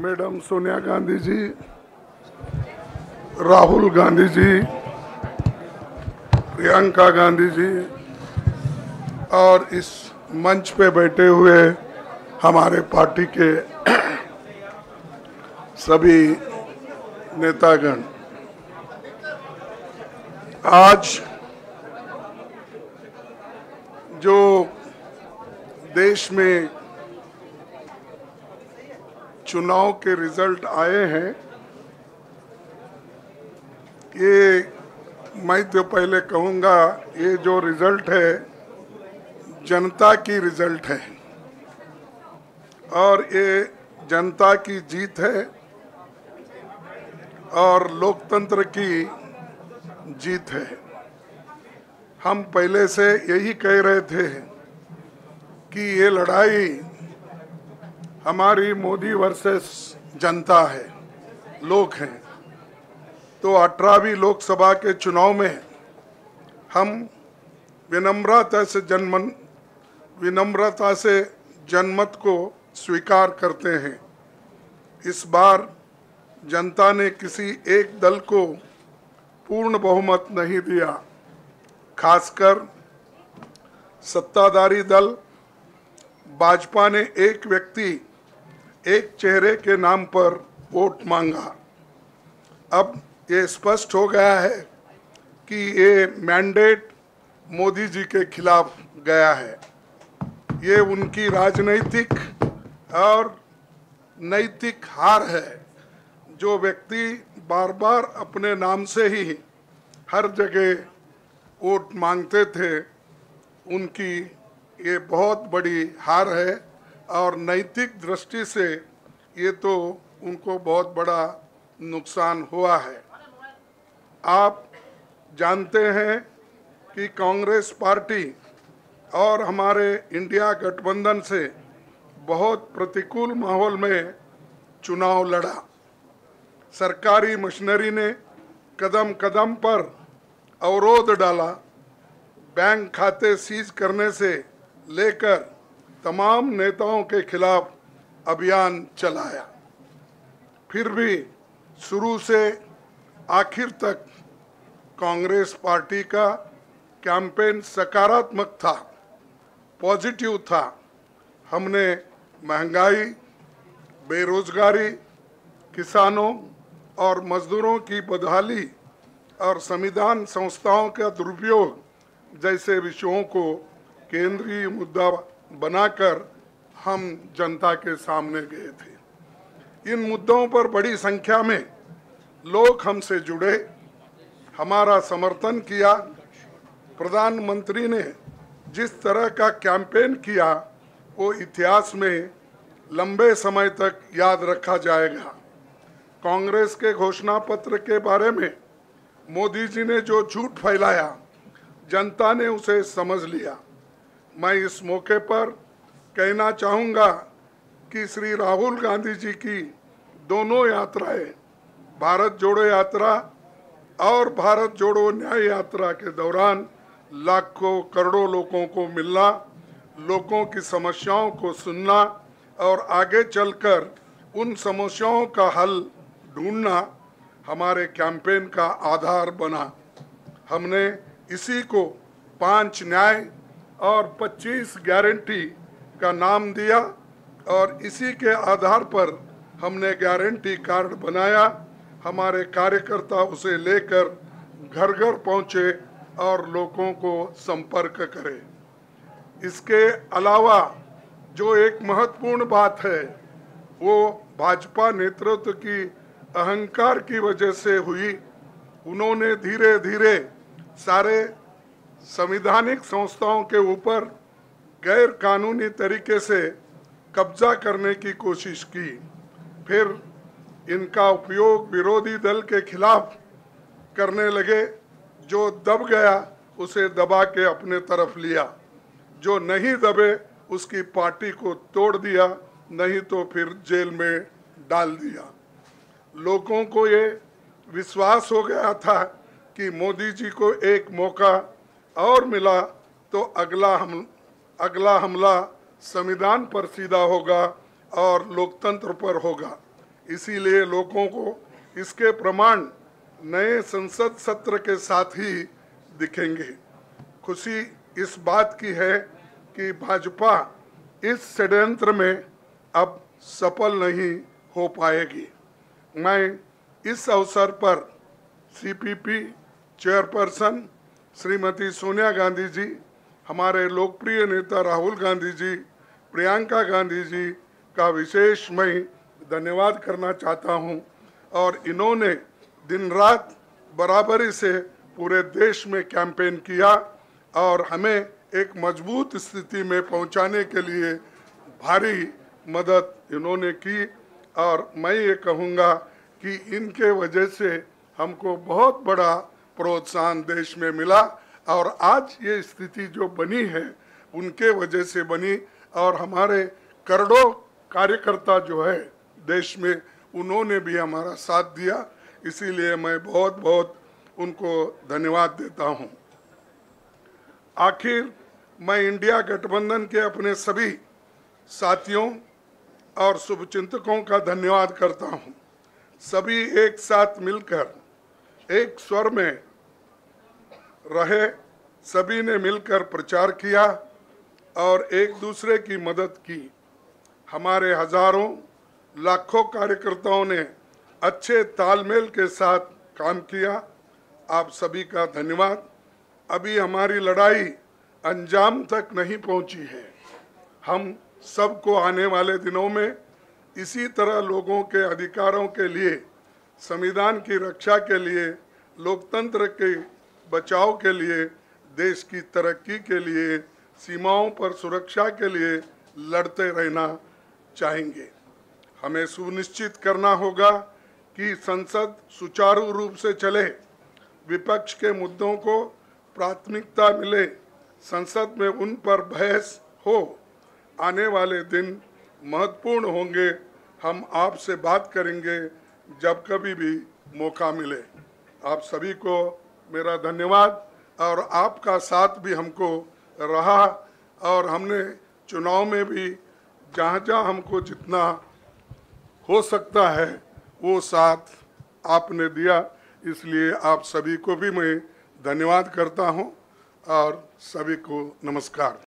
Madam Sonia Gandhi ji, Rahul Gandhi ji, Priyanka Gandhi ji और इस मंच पे बैठे हुए हमारे पार्टी के सभी नेतागण, आज जो देश में चुनाव के रिजल्ट आए हैं, ये मैं तो पहले कहूँगा, ये जो रिजल्ट है जनता की रिजल्ट है और ये जनता की जीत है और लोकतंत्र की जीत है। हम पहले से यही कह रहे थे कि ये लड़ाई हमारी मोदी वर्सेस जनता है, लोग हैं। तो 18वीं लोकसभा के चुनाव में हम विनम्रता से जनमत को स्वीकार करते हैं। इस बार जनता ने किसी एक दल को पूर्ण बहुमत नहीं दिया, खासकर सत्ताधारी दल भाजपा ने एक व्यक्ति एक चेहरे के नाम पर वोट मांगा। अब ये स्पष्ट हो गया है कि ये मैंडेट मोदी जी के खिलाफ गया है। ये उनकी राजनीतिक और नैतिक हार है। जो व्यक्ति बार बार अपने नाम से ही हर जगह वोट मांगते थे, उनकी ये बहुत बड़ी हार है और नैतिक दृष्टि से ये तो उनको बहुत बड़ा नुकसान हुआ है। आप जानते हैं कि कांग्रेस पार्टी और हमारे इंडिया गठबंधन से बहुत प्रतिकूल माहौल में चुनाव लड़ा। सरकारी मशीनरी ने कदम कदम पर अवरोध डाला, बैंक खाते सीज करने से लेकर तमाम नेताओं के खिलाफ अभियान चलाया। फिर भी शुरू से आखिर तक कांग्रेस पार्टी का कैंपेन सकारात्मक था, पॉजिटिव था। हमने महंगाई, बेरोजगारी, किसानों और मजदूरों की बदहाली और संविधान संस्थाओं का दुरुपयोग जैसे विषयों को केंद्रीय मुद्दा बनाकर हम जनता के सामने गए थे। इन मुद्दों पर बड़ी संख्या में लोग हमसे जुड़े, हमारा समर्थन किया। प्रधानमंत्री ने जिस तरह का कैंपेन किया वो इतिहास में लंबे समय तक याद रखा जाएगा। कांग्रेस के घोषणा पत्र के बारे में मोदी जी ने जो झूठ फैलाया, जनता ने उसे समझ लिया। मैं इस मौके पर कहना चाहूँगा कि श्री राहुल गांधी जी की दोनों यात्राएं, भारत जोड़ो यात्रा और भारत जोड़ो न्याय यात्रा के दौरान लाखों करोड़ों लोगों को मिलना, लोगों की समस्याओं को सुनना और आगे चलकर उन समस्याओं का हल ढूंढना हमारे कैंपेन का आधार बना। हमने इसी को 5 न्याय और 25 गारंटी का नाम दिया और इसी के आधार पर हमने गारंटी कार्ड बनाया। हमारे कार्यकर्ता उसे लेकर घर घर पहुँचे और लोगों को संपर्क करें। इसके अलावा जो एक महत्वपूर्ण बात है वो भाजपा नेतृत्व की अहंकार की वजह से हुई। उन्होंने धीरे धीरे सारे संवैधानिक संस्थाओं के ऊपर गैर कानूनी तरीके से कब्जा करने की कोशिश की। फिर इनका उपयोग विरोधी दल के खिलाफ करने लगे। जो दब गया उसे दबा के अपने तरफ लिया, जो नहीं दबे उसकी पार्टी को तोड़ दिया, नहीं तो फिर जेल में डाल दिया। लोगों को ये विश्वास हो गया था कि मोदी जी को एक मौका और मिला तो अगला हमला संविधान पर सीधा होगा और लोकतंत्र पर होगा। इसीलिए लोगों को इसके प्रमाण नए संसद सत्र के साथ ही दिखेंगे। खुशी इस बात की है कि भाजपा इस षड्यंत्र में अब सफल नहीं हो पाएगी। मैं इस अवसर पर सीपीपी चेयरपर्सन श्रीमती सोनिया गांधी जी, हमारे लोकप्रिय नेता राहुल गांधी जी, प्रियंका गांधी जी का विशेष मैं धन्यवाद करना चाहता हूं। और इन्होंने दिन रात बराबरी से पूरे देश में कैंपेन किया और हमें एक मजबूत स्थिति में पहुंचाने के लिए भारी मदद इन्होंने की। और मैं ये कहूँगा कि इनके वजह से हमको बहुत बड़ा प्रोत्साहन देश में मिला और आज ये स्थिति जो बनी है उनके वजह से बनी। और हमारे करोड़ों कार्यकर्ता जो है देश में, उन्होंने भी हमारा साथ दिया, इसीलिए मैं बहुत बहुत उनको धन्यवाद देता हूं। आखिर मैं इंडिया गठबंधन के अपने सभी साथियों और शुभचिंतकों का धन्यवाद करता हूं। सभी एक साथ मिलकर एक स्वर में रहे, सभी ने मिलकर प्रचार किया और एक दूसरे की मदद की। हमारे हजारों लाखों कार्यकर्ताओं ने अच्छे तालमेल के साथ काम किया। आप सभी का धन्यवाद। अभी हमारी लड़ाई अंजाम तक नहीं पहुंची है। हम सबको आने वाले दिनों में इसी तरह लोगों के अधिकारों के लिए, संविधान की रक्षा के लिए, लोकतंत्र के बचाव के लिए, देश की तरक्की के लिए, सीमाओं पर सुरक्षा के लिए लड़ते रहना चाहेंगे। हमें सुनिश्चित करना होगा कि संसद सुचारू रूप से चले, विपक्ष के मुद्दों को प्राथमिकता मिले, संसद में उन पर बहस हो। आने वाले दिन महत्वपूर्ण होंगे। हम आपसे बात करेंगे जब कभी भी मौका मिले। आप सभी को मेरा धन्यवाद और आपका साथ भी हमको रहा और हमने चुनाव में भी जहाँ हमको जितना हो सकता है वो साथ आपने दिया, इसलिए आप सभी को भी मैं धन्यवाद करता हूँ और सभी को नमस्कार।